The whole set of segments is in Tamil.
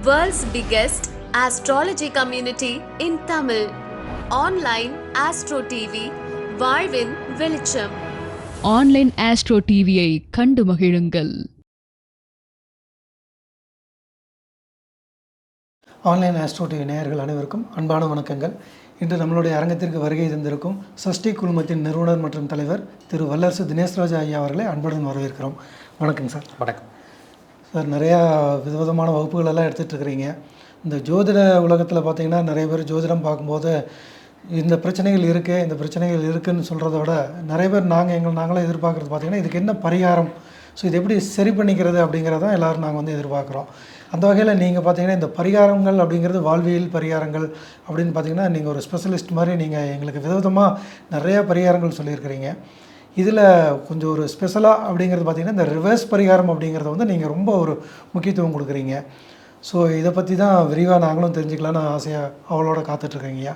World's biggest astrology community in Tamil. Online Astro TV, வாழ்வின் வெளிச்சம். ஆன்லைன் ஆஸ்ட்ரோ டிவியை கண்டு மகிழுங்கள். ஆன்லைன் ஆஸ்ட்ரோ டிவி நேயர்கள் அனைவருக்கும் அன்பான வணக்கங்கள். இன்று நம்மளுடைய அரங்கத்திற்கு வருகை தந்திருக்கும் சஷ்டி குழுமத்தின் நிறுவனர் மற்றும் தலைவர் திரு வல்லரசு தினேஷ்ராஜ் ஐயா அவர்களை அன்புடன் வரவேற்கிறோம். வணக்கம் சார். வணக்கம் சார். நிறையா விதவிதமான வகுப்புகளெல்லாம் எடுத்துகிட்டு இருக்கிறீங்க. இந்த ஜோதிட உலகத்தில் பார்த்திங்கன்னா நிறைய பேர் ஜோதிடம் பார்க்கும்போது இந்த பிரச்சனைகள் இருக்குது, இந்த பிரச்சனைகள் இருக்குதுன்னு சொல்கிறத விட நிறைய பேர் நாங்களே எதிர்பார்க்குறது பார்த்திங்கன்னா இதுக்கு என்ன பரிகாரம், ஸோ இது எப்படி சரி பண்ணிக்கிறது அப்படிங்கிறதான் எல்லோரும் நாங்கள் வந்து எதிர்பார்க்குறோம். அந்த வகையில் நீங்கள் பார்த்தீங்கன்னா இந்த பரிகாரங்கள் அப்படிங்கிறது வாழ்வியல் பரிகாரங்கள் அப்படின்னு பார்த்தீங்கன்னா நீங்கள் ஒரு ஸ்பெஷலிஸ்ட் மாதிரி நீங்கள் எங்களுக்கு விதவிதமாக நிறையா பரிகாரங்கள் சொல்லியிருக்கிறீங்க. இதில் கொஞ்சம் ஒரு ஸ்பெஷலாக அப்படிங்கிறது பார்த்திங்கன்னா இந்த ரிவர்ஸ் பரிகாரம் அப்படிங்கிறத வந்து நீங்கள் ரொம்ப ஒரு முக்கியத்துவம் கொடுக்குறீங்க. ஸோ இதை பற்றி தான் விரிவாக நாங்களும் தெரிஞ்சுக்கலான்னு ஆசையாக அவளோட காத்துட்ருக்கேங்கய்யா.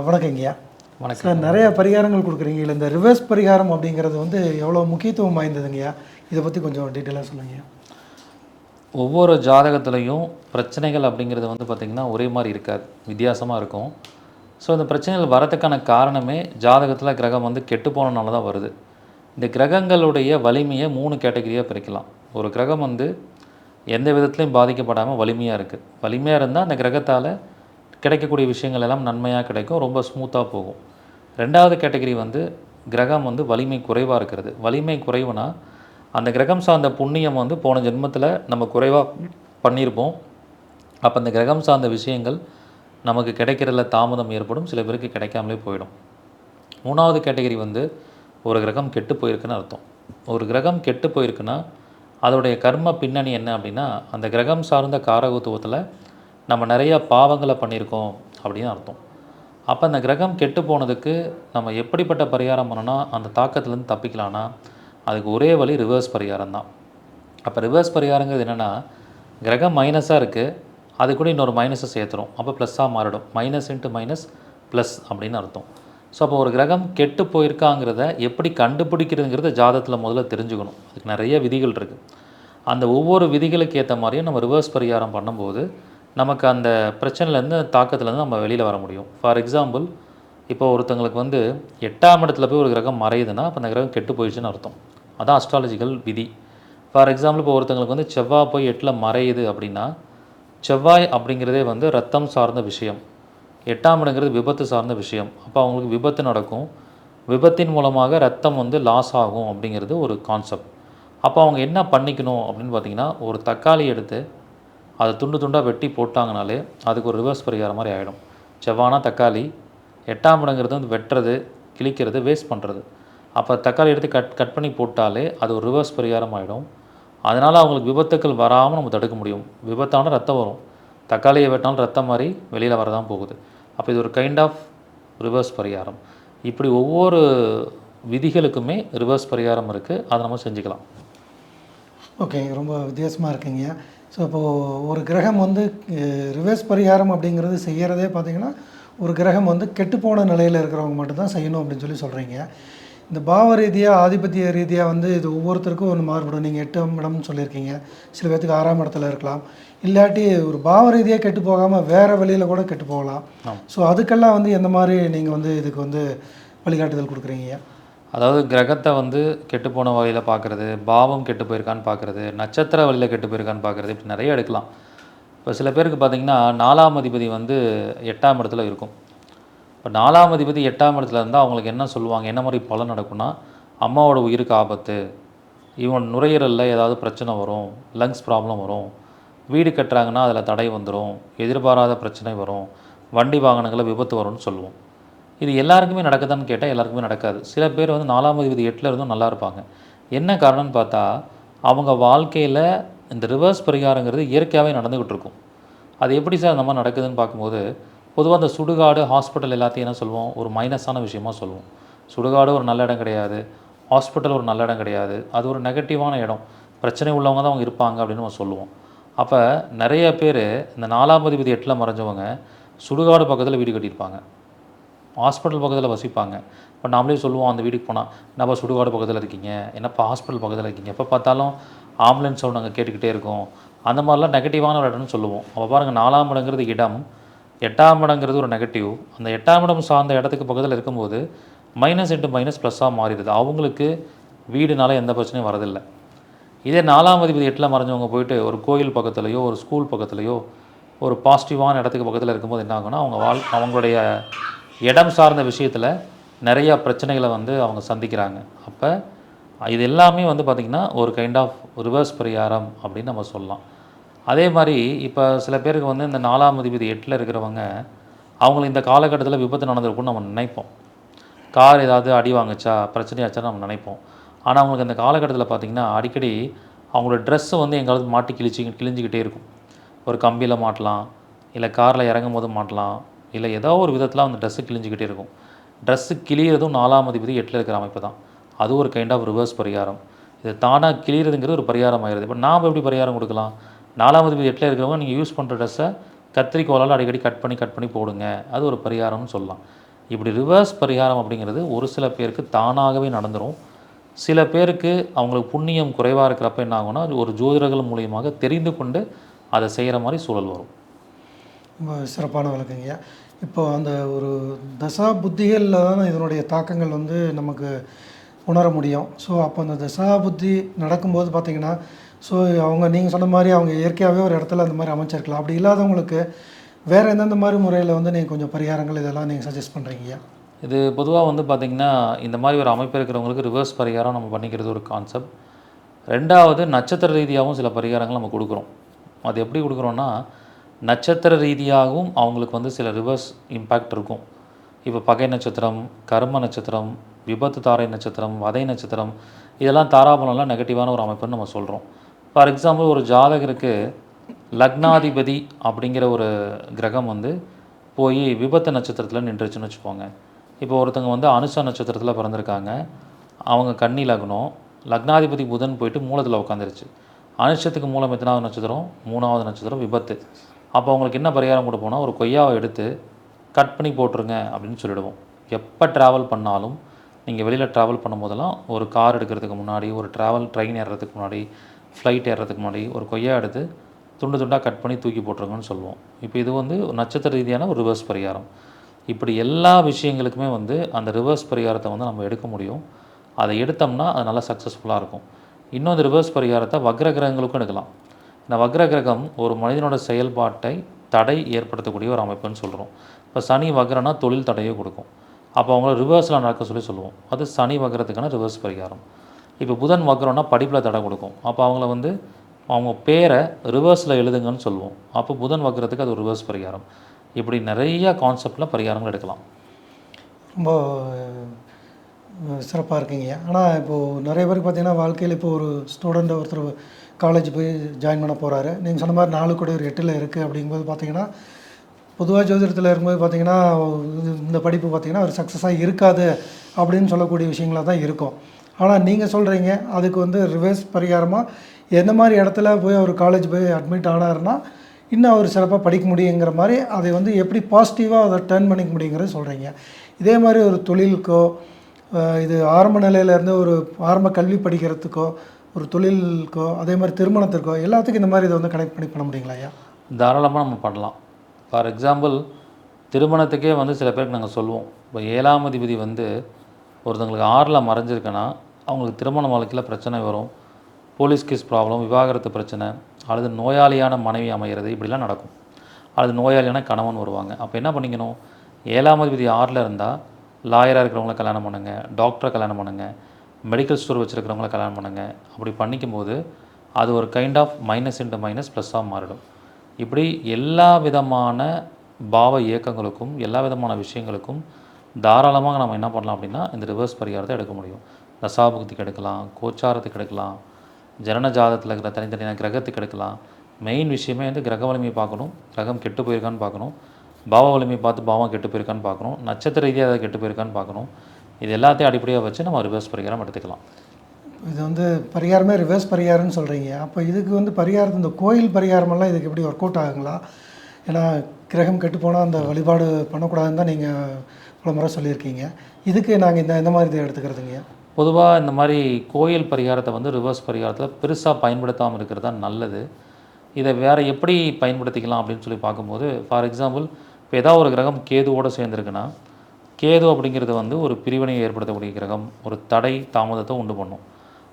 வணக்கங்கய்யா. வணக்கம் சார். நிறையா பரிகாரங்கள் கொடுக்குறீங்க. இல்லை இந்த ரிவர்ஸ் பரிகாரம் அப்படிங்கிறது வந்து எவ்வளோ முக்கியத்துவம் வாய்ந்ததுங்கய்யா, இதை பற்றி கொஞ்சம் டீட்டெயிலாக சொல்லுங்கய்யா. ஒவ்வொரு ஜாதகத்துலேயும் பிரச்சனைகள் அப்படிங்கிறது வந்து பார்த்திங்கன்னா ஒரே மாதிரி இருக்காது, வித்தியாசமாக இருக்கும். ஸோ இந்த பிரச்சனைகள் வரதுக்கான காரணமே ஜாதகத்தில் கிரகம் வந்து கெட்டு போனனால தான் வருது. இந்த கிரகங்களுடைய வலிமையை 3 கேட்டகரியாக பிரிக்கலாம். ஒரு கிரகம் வந்து எந்த விதத்துலையும் பாதிக்கப்படாமல் வலிமையாக இருக்குது. வலிமையாக இருந்தால் அந்த கிரகத்தால் கிடைக்கக்கூடிய விஷயங்கள் எல்லாம் நன்மையாக கிடைக்கும், ரொம்ப ஸ்மூத்தாக போகும். 2வது கேட்டகரி வந்து கிரகம் வந்து வலிமை குறைவாக இருக்கிறது. வலிமை குறைவுனா அந்த கிரகம் சார்ந்த புண்ணியம் வந்து போன ஜென்மத்தில் நம்ம குறைவாக பண்ணியிருப்போம். அப்போ அந்த கிரகம் சார்ந்த விஷயங்கள் நமக்கு கிடைக்கிறதுல தாமதம் ஏற்படும், சில பேருக்கு கிடைக்காமலே போயிடும். 3வது கேட்டகரி வந்து ஒரு கிரகம் கெட்டு போயிருக்குன்னு அர்த்தம். ஒரு கிரகம் கெட்டு போயிருக்குன்னா அதோடைய கர்ம பின்னணி என்ன அப்படின்னா அந்த கிரகம் சார்ந்த காரகத்துவத்தில் நம்ம நிறைய பாவங்களை பண்ணியிருக்கோம் அப்படின்னு அர்த்தம். அப்போ அந்த கிரகம் கெட்டு போனதுக்கு நம்ம எப்படிப்பட்ட பரிகாரம் பண்ணோன்னா அந்த தாக்கத்துலேருந்து தப்பிக்கலான்னா அதுக்கு ஒரே வழி ரிவர்ஸ் பரிகாரம் தான். அப்போ ரிவர்ஸ் பரிகாரங்கிறது என்னென்னா, கிரகம் மைனஸாக இருக்குது, அது கூட இன்னொரு மைனஸை சேர்த்துரும், அப்போ ப்ளஸ்ஸாக மாறிடும். மைனஸ் இன்ட்டு மைனஸ் ப்ளஸ் அப்படின்னு அர்த்தம். ஸோ அப்போ ஒரு கிரகம் கெட்டு போயிருக்காங்கிறத எப்படி கண்டுபிடிக்கிறதுங்கிறத ஜாதகத்தில் முதல்ல தெரிஞ்சுக்கணும். அதுக்கு நிறைய விதிகள் இருக்குது. அந்த ஒவ்வொரு விதிகளுக்கு ஏற்ற மாதிரியும் நம்ம ரிவர்ஸ் பரிகாரம் பண்ணும்போது நமக்கு அந்த பிரச்சனையிலேருந்து தாக்கத்துலேருந்து நம்ம வெளியில் வர முடியும். ஃபார் எக்ஸாம்பிள், இப்போ ஒருத்தங்களுக்கு வந்து 8ஆம் இடத்துல போய் ஒரு கிரகம் மறையுதுன்னா அப்போ அந்த கிரகம் கெட்டு போயிடுச்சுன்னு அர்த்தம். அதான் அஸ்ட்ராலஜிக்கல் விதி. ஃபார் எக்ஸாம்பிள், இப்போ ஒருத்தங்களுக்கு வந்து செவ்வாய் போய் 8ல் மறையுது அப்படின்னா செவ்வாய் அப்படிங்கிறதே வந்து ரத்தம் சார்ந்த விஷயம், 8ஆம் இடங்கிறது விபத்து சார்ந்த விஷயம். அப்போ அவங்களுக்கு விபத்து நடக்கும், விபத்தின் மூலமாக ரத்தம் வந்து லாஸ் ஆகும் அப்படிங்கிறது ஒரு கான்செப்ட். அப்போ அவங்க என்ன பண்ணிக்கணும் அப்படின்னு பார்த்திங்கன்னா, ஒரு தக்காளி எடுத்து அதை துண்டு துண்டாக வெட்டி போட்டாங்கனாலே அதுக்கு ஒரு ரிவர்ஸ் பரிகாரம் மாதிரி ஆகிடும். செவ்வானா தக்காளி, 8ஆம் இடங்கிறது வந்து வெட்டுறது, கிழிக்கிறது, வேஸ்ட் பண்ணுறது. அப்போ தக்காளி எடுத்து கட் பண்ணி போட்டாலே அது ஒரு ரிவர்ஸ் பரிகாரம் ஆகிடும். அதனால் அவங்களுக்கு விபத்துக்கள் வராமல் நம்ம தடுக்க முடியும். விபத்தான ரத்தம் வரும், தக்காளியை வெட்டினாலும் ரத்தம் மாதிரி வெளியில் வரதான் போகுது. அப்போ இது ஒரு கைண்ட் ஆஃப் ரிவர்ஸ் பரிகாரம். இப்படி ஒவ்வொரு விதிகளுக்குமே ரிவர்ஸ் பரிகாரம் இருக்குது, அதை நம்ம செஞ்சுக்கலாம். ஓகே, ரொம்ப வித்தியாசமாக இருக்குங்க. ஸோ இப்போது ஒரு கிரகம் வந்து ரிவர்ஸ் பரிகாரம் அப்படிங்கிறது செய்கிறதே பார்த்திங்கன்னா ஒரு கிரகம் வந்து கெட்டுப்போன நிலையில் இருக்கிறவங்க மட்டும்தான் செய்யணும் அப்படின்னு சொல்கிறீங்க. இந்த பாவ ரீதியாக ஆதிபத்திய ரீதியாக வந்து இது ஒவ்வொருத்தருக்கும் ஒன்று மாறுபடும். நீங்கள் 8ஆம் இடம்னு சொல்லியிருக்கீங்க, சில பேர்த்துக்கு 6ஆம் இடத்துல இருக்கலாம், இல்லாட்டி ஒரு பாவ ரீதியாக கெட்டு போகாமல் வேறு வழியில் கூட கெட்டு போகலாம். ஸோ அதுக்கெல்லாம் வந்து எந்த மாதிரி நீங்கள் வந்து இதுக்கு வந்து வழிகாட்டுதல் கொடுக்குறீங்க? அதாவது கிரகத்தை வந்து கெட்டு போன வழியில் பார்க்குறது, பாவம் கெட்டு போயிருக்கான்னு பார்க்குறது, நட்சத்திர வழியில் கெட்டு போயிருக்கான்னு பார்க்குறது, இப்படி நிறைய எடுக்கலாம். இப்போ சில பேருக்கு பார்த்திங்கன்னா 4ஆம் அதிபதி வந்து 8ஆம் இடத்துல இருக்கும். இப்போ 4ஆம் அதிபதி 8ஆம் இடத்துல இருந்தால் அவங்களுக்கு என்ன சொல்லுவாங்க, என்ன மாதிரி பலன் நடக்கும்னா, அம்மாவோட உயிருக்கு ஆபத்து, இவன் நுரையீரலில் ஏதாவது பிரச்சனை வரும், லங்ஸ் ப்ராப்ளம் வரும், வீடு கட்டுறாங்கன்னா அதில் தடை வந்துடும், எதிர்பாராத பிரச்சனை வரும், வண்டி வாகனங்களில் விபத்து வரும்னு சொல்லுவோம். இது எல்லாருக்குமே நடக்குதான்னு கேட்டால் எல்லாருக்குமே நடக்காது. சில பேர் வந்து 4ஆம் அதிபதி 8ல் இருந்தும் நல்லா இருப்பாங்க. என்ன காரணம்னு பார்த்தா அவங்க வாழ்க்கையில் இந்த ரிவர்ஸ் பரிகாரங்கிறது இயற்கையாகவே நடந்துக்கிட்டு இருக்கும். அது எப்படி சார் அந்த மாதிரி நடக்குதுன்னு பார்க்கும்போது, பொதுவாக அந்த சுடுகாடு, ஹாஸ்பிட்டல் எல்லாத்தையும் என்ன சொல்லுவோம், ஒரு மைனஸான விஷயமாக சொல்லுவோம். சுடுகாடு ஒரு நல்ல இடம் கிடையாது, ஹாஸ்பிட்டல் ஒரு நல்ல இடம் கிடையாது, அது ஒரு நெகட்டிவான இடம், பிரச்சனை உள்ளவங்க தான் அவங்க இருப்பாங்க அப்படின்னு நம்ம சொல்லுவோம். அப்போ நிறைய பேர் இந்த 4ஆம் அதிபதி 8ல் மறைஞ்சவங்க சுடுகாடு பக்கத்தில் வீடு கட்டியிருப்பாங்க, ஹாஸ்பிட்டல் பக்கத்தில் வசிப்பாங்க. இப்போ நாமளே சொல்லுவோம் அந்த வீட்டுக்கு போனால், என்னப்பா சுடுகாடு பக்கத்தில் இருக்கீங்க, என்னப்பா ஹாஸ்பிட்டல் பக்கத்தில் இருக்கீங்க, எப்போ பார்த்தாலும் ஆம்புலன்ஸ் சவுண்ட் நாங்கள் கேட்டுக்கிட்டே இருக்கோம், அந்த மாதிரிலாம் நெகட்டிவான ஒரு இடம்னு சொல்லுவோம். அப்போ பாருங்கள் 4ஆம் இடங்கிறது இடம், 8ஆம் இடங்கிறது ஒரு நெகட்டிவ். அந்த 8ஆம் இடம் சார்ந்த இடத்துக்கு பக்கத்தில் இருக்கும்போது மைனஸ் இன்ட்டு மைனஸ் ப்ளஸ்ஸாக மாறிடுது. அவங்களுக்கு வீடுனால எந்த பிரச்சனையும் வரதில்லை. இதே 4ஆம் அதிபதி 8ல் மறைஞ்சவங்க போயிட்டு ஒரு கோயில் பக்கத்துலையோ ஒரு ஸ்கூல் பக்கத்துலையோ ஒரு பாசிட்டிவான இடத்துக்கு பக்கத்தில் இருக்கும்போது என்ன ஆகும்னா அவங்களுடைய இடம் சார்ந்த விஷயத்தில் நிறையா பிரச்சனைகளை வந்து அவங்க சந்திக்கிறாங்க. அப்போ இது எல்லாமே வந்து பார்த்திங்கன்னா ஒரு கைண்ட் ஆஃப் ரிவர்ஸ் பரிகாரம் அப்படின்னு நம்ம சொல்லலாம். அதே மாதிரி இப்போ சில பேருக்கு வந்து இந்த 4ஆம் அதிபதி 8ல் இருக்கிறவங்க அவங்களுக்கு இந்த காலகட்டத்தில் விபத்து நடந்திருக்கும்னு நம்ம நினைப்போம். கார் ஏதாவது அடி வாங்குச்சா பிரச்சனையாச்சான்னு நம்ம நினைப்போம். ஆனால் அவங்களுக்கு அந்த காலகட்டத்தில் பார்த்திங்கன்னா அடிக்கடி அவங்களோட ட்ரெஸ்ஸு வந்து எங்காவது மாட்டி கிழிஞ்சிக்கிட்டே இருக்கும். ஒரு கம்பியில் மாட்டலாம், இல்லை காரில் இறங்கும் போது மாட்டலாம், இல்லை ஏதோ ஒரு விதத்தில் அந்த ட்ரெஸ்ஸு கிழிஞ்சிக்கிட்டே இருக்கும். ட்ரெஸ்ஸு கிழியறதும் 4ஆம் அதிபதி 8ல் இருக்கிற அமைப்பு தான். அது ஒரு கைண்ட் ஆஃப் ரிவர்ஸ் பரிகாரம். இது தானாக கிழியறதுங்கிறது ஒரு பரிகாரம் ஆயிடுது. இப்போ நாம் எப்படி பரிகாரம் கொடுக்கலாம்? 4ஆம் அதிபதி 8ல் இருக்கிறவங்க நீங்கள் யூஸ் பண்ணுற ட்ரெஸ்ஸை கத்திரிக்கோளால் அடிக்கடி கட் பண்ணி போடுங்க, அது ஒரு பரிகாரம்னு சொல்லலாம். இப்படி ரிவர்ஸ் பரிகாரம் அப்படிங்கிறது ஒரு சில பேருக்கு தானாகவே நடந்துடும். சில பேருக்கு அவங்களுக்கு புண்ணியம் குறைவாக இருக்கிறப்ப என்ன ஆகும்னா ஒரு ஜோதிடர்கள் மூலியமாக தெரிந்து கொண்டு அதை செய்கிற மாதிரி சூழல் வரும். ரொம்ப சிறப்பான விளக்குங்க. இப்போ அந்த ஒரு தசா புத்திகளில் தான் இதனுடைய தாக்கங்கள் வந்து நமக்கு உணர முடியும். ஸோ அப்போ அந்த தசா புத்தி நடக்கும்போது பார்த்திங்கன்னா, ஸோ அவங்க நீங்கள் சொன்ன மாதிரி அவங்க இயற்கையாகவே ஒரு இடத்துல அந்த மாதிரி அமைச்சிருக்கலாம். அப்படி இல்லாதவங்களுக்கு வேறு எந்தெந்த மாதிரி முறையில் வந்து நீங்கள் கொஞ்சம் பரிகாரங்கள் இதெல்லாம் நீங்கள் சஜஸ்ட் பண்ணுறீங்க? இது பொதுவாக வந்து பார்த்திங்கன்னா இந்த மாதிரி ஒரு அமைப்பு இருக்கிறவங்களுக்கு ரிவர்ஸ் பரிகாரம் நம்ம பண்ணிக்கிறது ஒரு கான்செப்ட். 2வது நட்சத்திர ரீதியாகவும் சில பரிகாரங்கள் நம்ம கொடுக்குறோம். அது எப்படி கொடுக்குறோன்னா, நட்சத்திர ரீதியாகவும் அவங்களுக்கு வந்து சில ரிவர்ஸ் இம்பேக்ட் இருக்கும். இப்போ பகை நட்சத்திரம், கர்ம நட்சத்திரம், விபத்து தாரை நட்சத்திரம், வதை நட்சத்திரம், இதெல்லாம் தாராபலம்லாம் நெகட்டிவான ஒரு அமைப்புன்னு நம்ம சொல்கிறோம். ஃபார் எக்ஸாம்பிள் ஒரு ஜாதகருக்கு லக்னாதிபதி அப்படிங்கிற ஒரு கிரகம் வந்து போய் விபத்து நட்சத்திரத்தில் நின்றுச்சுன்னு வச்சுக்கோங்க. இப்போ ஒருத்தங்க வந்து அனுஷ நட்சத்திரத்தில் பிறந்திருக்காங்க, அவங்க கன்னி லக்னம், லக்னாதிபதி புதன் போயிட்டு மூலத்தில் உட்காந்துருச்சு. அனுஷத்துக்கு மூலம் எத்தனாவது நட்சத்திரம்? 3வது நட்சத்திரம் விபத்து. அப்போ அவங்களுக்கு என்ன பரிகாரம் கொடுப்போம்னா, ஒரு கொய்யாவை எடுத்து கட் பண்ணி போட்டுருங்க அப்படின்னு சொல்லிடுவோம். எப்போ ட்ராவல் பண்ணாலும் நீங்கள் வெளியில் ட்ராவல் பண்ணும்போதெல்லாம் ஒரு கார் எடுக்கிறதுக்கு முன்னாடி, ஒரு ட்ரெயின் ஏறுறதுக்கு முன்னாடி, ஃப்ளைட் ஏறுறதுக்கு முன்னாடி ஒரு கொய்யா எடுத்து துண்டு துண்டாக கட் பண்ணி தூக்கி போட்டுருங்கன்னு சொல்லுவோம். இப்போ இது வந்து நட்சத்திர ரீதியான ஒரு ரிவர்ஸ் பரிகாரம். இப்படி எல்லா விஷயங்களுக்குமே வந்து அந்த ரிவர்ஸ் பரிகாரத்தை வந்து நம்ம எடுக்க முடியும். அதை எடுத்தோம்னா அது நல்லா சக்ஸஸ்ஃபுல்லாக இருக்கும். இன்னொரு ரிவர்ஸ் பரிகாரத்தை வக்ர கிரகங்களுக்கும் எடுக்கலாம். இந்த வக்ர கிரகம் ஒரு மனிதனோட செயல்பாட்டை தடை ஏற்படுத்தக்கூடிய ஒரு அமைப்புன்னு சொல்கிறோம். இப்போ சனி வக்ரனா தொழில் தடையை கொடுக்கும். அப்போ அவங்கள ரிவர்ஸில் நடக்க சொல்லுவோம். அது சனி வக்ரத்துக்கான ரிவர்ஸ் பரிகாரம். இப்போ புதன் வக்ரம்னா படிப்பில் தடை கொடுக்கும். அப்போ அவங்கள வந்து அவங்க பேரை ரிவர்ஸில் எழுதுங்கன்னு சொல்லுவோம். அப்போ புதன் வக்ரத்துக்கு அது ஒரு ரிவர்ஸ் பரிகாரம். இப்படி நிறையா கான்செப்டில் பரிகாரங்கள் எடுக்கலாம். ரொம்ப சிறப்பாக இருக்கீங்க. ஆனால் இப்போது நிறைய பேருக்கு பார்த்திங்கன்னா வாழ்க்கையில் இப்போ ஒரு ஸ்டூடெண்ட் ஒருத்தர் காலேஜ் போய் ஜாயின் பண்ண போகிறாரு. நீங்கள் சொன்ன மாதிரி 4 கூட ஒரு 8ல் இருக்குது. அப்படிங்கும்போது பார்த்திங்கன்னா பொதுவாக ஜோதிடத்தில் இருக்கும்போது பார்த்திங்கன்னா இந்த படிப்பு பார்த்திங்கன்னா ஒரு சக்ஸஸாக இருக்காது அப்படின்னு சொல்லக்கூடிய விஷயங்களாக தான் இருக்கும். ஆனால் நீங்கள் சொல்கிறீங்க அதுக்கு வந்து ரிவர்ஸ் பரிகாரமாக எந்த மாதிரி இடத்துல போய் அவர் காலேஜ் போய் அட்மிட் ஆனார்னா இன்னும் அவர் சிறப்பாக படிக்க முடியுங்கிற மாதிரி அதை வந்து எப்படி பாசிட்டிவாக அதை டர்ன் பண்ணிக்க முடியுங்கிறது சொல்கிறீங்க. இதே மாதிரி ஒரு தொழிலுக்கோ இது ஆரம்ப நிலையிலேருந்து ஒரு ஆரம்ப கல்வி படிக்கிறதுக்கோ ஒரு தொழிலுக்கோ அதே மாதிரி திருமணத்திற்கோ எல்லாத்துக்கும் இந்த மாதிரி இதை வந்து கனெக்ட் பண்ண முடியுங்களா ஐயா? தாராளமாக நம்ம பண்ணலாம். ஃபார் எக்ஸாம்பிள் திருமணத்துக்கே வந்து சில பேருக்கு நாங்கள் சொல்லுவோம், இப்போ 7ஆம் அதிபதி வந்து ஒருத்தங்களுக்கு 6ல் மறைஞ்சிருக்குன்னா அவங்களுக்கு திருமண வாழ்க்கையில் பிரச்சனை வரும், போலீஸ் கேஸ் ப்ராப்ளம், விவாகரத்து பிரச்சனை, அல்லது நோயாளியான மனைவி அமைகிறது, இப்படிலாம் நடக்கும். அல்லது நோயாளியான கணவன் வருவாங்க. அப்போ என்ன பண்ணிக்கணும், 7ஆம் அதிபதி 6ல் இருந்தால் லாயராக இருக்கிறவங்கள கல்யாணம் பண்ணுங்கள், டாக்டரை கல்யாணம் பண்ணுங்கள், மெடிக்கல் ஸ்டோர் வச்சுருக்கிறவங்கள கல்யாணம் பண்ணுங்கள். அப்படி பண்ணிக்கும்போது அது ஒரு kind of minus into minus ப்ளஸ்ஸாக மாறிடும். இப்படி எல்லா விதமான பாவ இயக்கங்களுக்கும் எல்லா விதமான விஷயங்களுக்கும் தாராளமாக நம்ம என்ன பண்ணலாம் அப்படின்னா இந்த ரிவர்ஸ் பரிகாரத்தை எடுக்க முடியும். தசாபுக்திக்கு எடுக்கலாம், கோச்சாரத்துக்கு எடுக்கலாம், ஜனன ஜாதகத்தில் இருக்கிற தனித்தனியான கிரகத்துக்கு எடுக்கலாம். மெயின் விஷயமே வந்து கிரக வலிமையை பார்க்கணும், கிரகம் கெட்டு போயிருக்கான்னு பார்க்கணும், பாவ வலிமையை பார்த்து பாவம் கெட்டு போயிருக்கான்னு பார்க்கணும், நட்சத்திர ரீதியாக அதை கெட்டு போயிருக்கான்னு பார்க்கணும். இது எல்லாத்தையும் அடிப்படையாக வச்சு நம்ம ரிவர்ஸ் பரிகாரம் எடுத்துக்கலாம். இது வந்து பரிகாரமே ரிவர்ஸ் பரிகாரம்னு சொல்கிறீங்க. அப்போ இதுக்கு வந்து பரிகாரத்து இந்த கோயில் பரிகாரமெல்லாம் இதுக்கு எப்படி ஒர்க் அவுட் ஆகுங்களா? ஏன்னா கிரகம் கெட்டு போனால் அந்த வழிபாடு பண்ணக்கூடாதுன்னு தான் நீங்கள் பல முறை சொல்லியிருக்கீங்க. இதுக்கு நாங்கள் இந்த மாதிரி இதை எடுத்துக்கிறதுங்க. பொதுவாக இந்த மாதிரி கோயில் பரிகாரத்தை வந்து ரிவர்ஸ் பரிகாரத்தில் பெருசாக பயன்படுத்தாமல் இருக்கிறது தான் நல்லது. இதை வேறு எப்படி பயன்படுத்திக்கலாம் அப்படின்னு சொல்லி பார்க்கும்போது, ஃபார் எக்ஸாம்பிள் இப்போ ஏதாவது ஒரு கிரகம் கேதுவோடு சேர்ந்துருக்குன்னா, கேது அப்படிங்கிறது வந்து ஒரு பிரிவினையை ஏற்படுத்தக்கூடிய கிரகம், ஒரு தடை தாமதத்தை உண்டு பண்ணும்.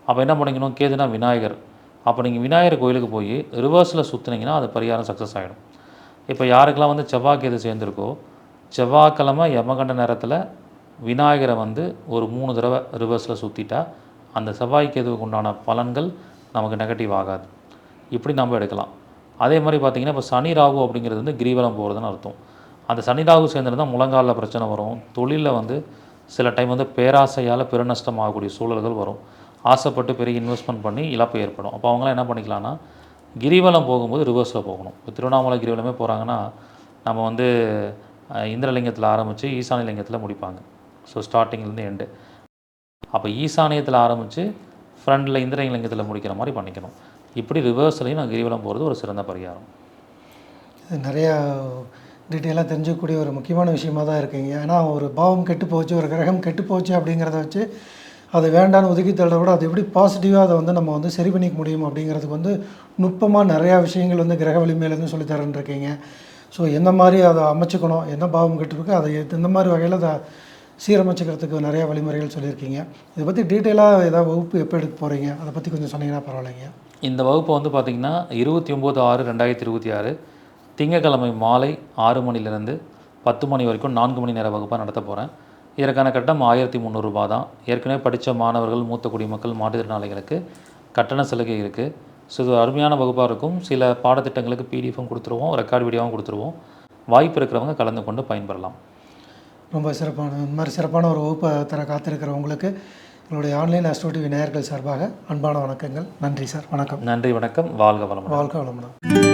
அப்போ என்ன பண்ணிக்கணும், கேதுனா விநாயகர். அப்போ நீங்கள் விநாயகர் கோயிலுக்கு போய் ரிவர்ஸில் சுற்றுனீங்கன்னா அது பரிகாரம் சக்ஸஸ் ஆகிடும். இப்போ யாருக்கெல்லாம் வந்து செவ்வாய் கேது சேர்ந்துருக்கோ, செவ்வாய்க்கிழமை யமகண்ட நேரத்தில் விநாயகரை வந்து ஒரு 3 தடவை ரிவர்ஸில் சுற்றிட்டா அந்த செவ்வாய் கேதுவுக்கு உண்டான பலன்கள் நமக்கு நெகட்டிவ் ஆகாது. இப்படி நம்ம எடுக்கலாம். அதே மாதிரி பார்த்திங்கன்னா இப்போ சனி ராகு அப்படிங்கிறது வந்து கிரிவலம் போகிறதுன்னு அர்த்தம். அந்த சனி ராகு சேர்ந்துருந்தால் முழங்காலில் பிரச்சனை வரும், தொழிலில் வந்து சில டைம் வந்து பேராசையால் பெருநஷ்டம் ஆகக்கூடிய சூழல்கள் வரும், ஆசைப்பட்டு பெரிய இன்வெஸ்ட்மெண்ட் பண்ணி இழப்பு ஏற்படும். அப்போ அவங்களாம் என்ன பண்ணிக்கலாம்னா, கிரிவலம் போகும்போது ரிவர்ஸில் போகணும். இப்போ திருவண்ணாமலை கிரிவலமே போகிறாங்கன்னா நம்ம வந்து இந்திரலிங்கத்தில் ஆரம்பித்து ஈசானியலிங்கத்தில் முடிப்பாங்க. ஸோ ஸ்டார்டிங்லேருந்து எண்டு. அப்போ ஈசானியத்தில் ஆரம்பித்து ஃப்ரண்டில் இந்திரலிங்கத்தில் முடிக்கிற மாதிரி பண்ணிக்கணும். இப்படி ரிவர்ஸ்லையும் நான் கிரிவலம் போகிறது ஒரு சிறந்த பரிகாரம். இது நிறையா டீட்டெயிலாக தெரிஞ்சுக்கக்கூடிய ஒரு முக்கியமான விஷயமாக தான் இருக்குங்க. ஏன்னா ஒரு பாவம் கெட்டு போச்சு, ஒரு கிரகம் கெட்டு போச்சு அப்படிங்கிறத வச்சு அதை வேண்டான்னு ஒதுக்கி தள்ளுறத விட அது எப்படி பாசிட்டிவாக அதை வந்து நம்ம வந்து சரி பண்ணிக்க முடியும் அப்படிங்கிறதுக்கு வந்து நுட்பமாக நிறையா விஷயங்கள் வந்து கிரக வலிமையிலேருந்து சொல்லி தரேன்ருக்கீங்க. ஸோ எந்த மாதிரி அதை அமைச்சுக்கணும், என்ன பாவம் கெட்டுருக்கு, அதை எந்த மாதிரி வகையில் அதை சீரமைச்சிக்கிறதுக்கு நிறையா வழிமுறைகள் சொல்லியிருக்கீங்க. இதை பற்றி டீட்டெயிலாக ஏதாவது வகுப்பு எப்போ எடுக்க போகிறீங்க, அதை பற்றி கொஞ்சம் சொன்னீங்கன்னா பரவாயில்லைங்க. இந்த வகுப்பு வந்து பார்த்திங்கன்னா 29/6/2026 திங்கட்கிழமை மாலை 6 மணிலேருந்து 10 மணி வரைக்கும் 4 மணி நேர வகுப்பாக நடத்த போகிறேன். இதற்கான கட்டணம் 1300 ரூபா தான். ஏற்கனவே படித்த மாணவர்கள், மூத்த குடிமக்கள், மாற்றுத்திறனாளிகளுக்கு கட்டண சலுகை இருக்குது. ஸோ இது அருமையான வகுப்பாக இருக்கும். சில பாடத்திட்டங்களுக்கு பிடிஎஃப்பும் கொடுத்துருவோம், ரெக்கார்டு வீடியோவும் கொடுத்துருவோம். வாய்ப்பு இருக்கிறவங்க கலந்து கொண்டு பயன்பெறலாம். ரொம்ப சிறப்பான இந்த மாதிரி சிறப்பான ஒரு வகுப்பை தர காத்திருக்கிறவங்களுக்கு எங்களுடைய ஆன்லைன் ஆஸ்ட்ரோ டிவி நேயர்கள் சார்பாக அன்பான வணக்கங்கள். நன்றி சார். வணக்கம். நன்றி, வணக்கம். வாழ்க வளமுடன். வாழ்க வளமுடன்.